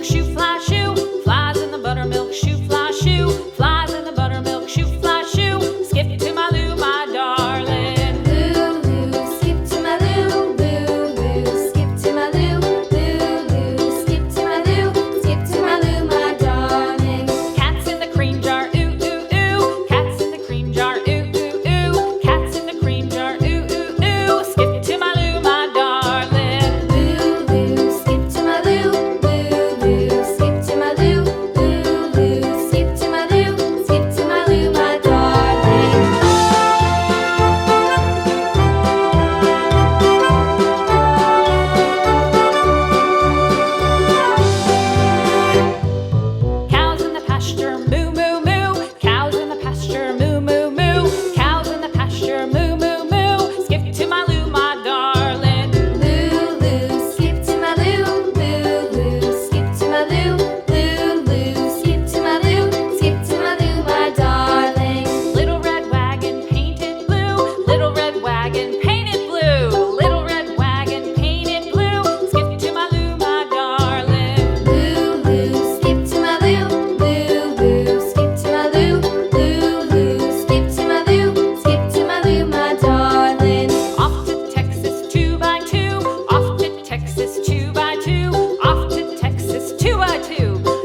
buttermilk shoe, fly shoe. Flies in the buttermilk shoe, fly shoe. Flies in the buttermilk shoe, fly shoe. Skip to my Lou, my darling. Lou, skip to my Lou, Lou, skip to my Lou, Lou, skip to my Lou, skip to my Lou, my darling. Cats in the cream jar, ooh, ooh, ooh. Cats in the cream jar, ooh, ooh, ooh. Cats in the cream jar, ooh, ooh, ooh. Skip to my Lou, my darling. Lou, skip to my Lou, Lou, skip to my Lou, Lou, skip to my Lou, skip to my Lou, my darling. Cows in the pasture, moo, moo, moo. Cows in the pasture, moo, moo, moo. Cows in the pasture, moo, moo, moo. Skip to my Lou, my darling. Lou, skip to my Lou, Lou, skip to my Lou, Lou, skip to my Lou, skip to my Lou, my darling. Little red wagon painted blue. Little red wagon painted blue. Little red wagon painted blue. Skip to my Lou, my darling. Lou, skip to my Lou, Lou, skip to my Lou, Lou, skip to my Lou, skip to my Lou, my darling. Off to Texas 2x2. Off to Texas 2x2. Off to Texas 2x2.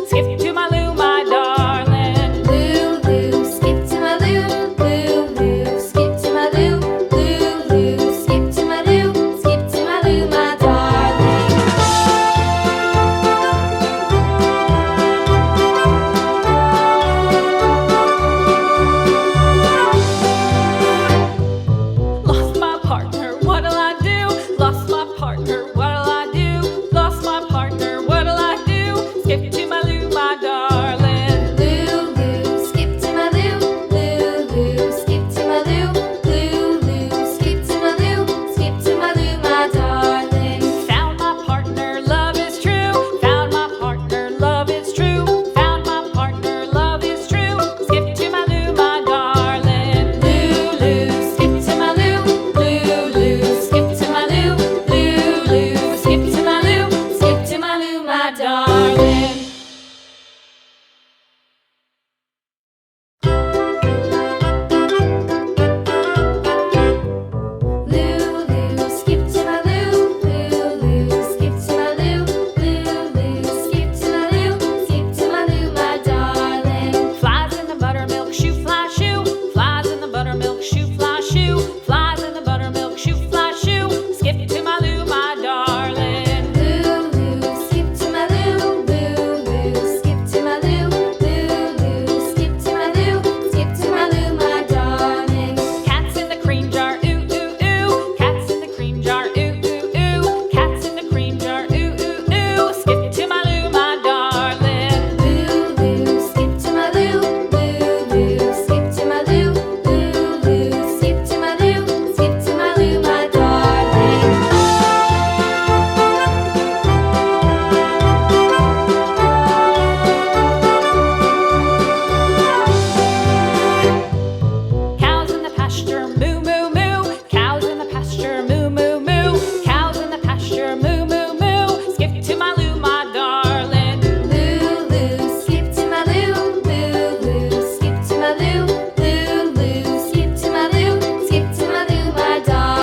Skip to my Lou, my darling. Lou, skip to my Lou, Lou, skip to my Lou, Lou, skip to my Lou, skip to my Lou, my darling. Lost my partner, what'll I do? Lost my partner, what'll I do? Lost my partner, what'll I do? Skip to my Lou, my darling. Lou, skip to my Lou, Lou, skip to my Lou, Lou, skip to my Lou, skip to my Lou, my darling. Found my partner, love is true. Found my partner, love is true. Found my partner, love is true. Skip to my Lou, my darling. Lou, skip to my Lou, Lou, skip to my Lou, Lou, skip to my Lou, skip to my Lou, my darling.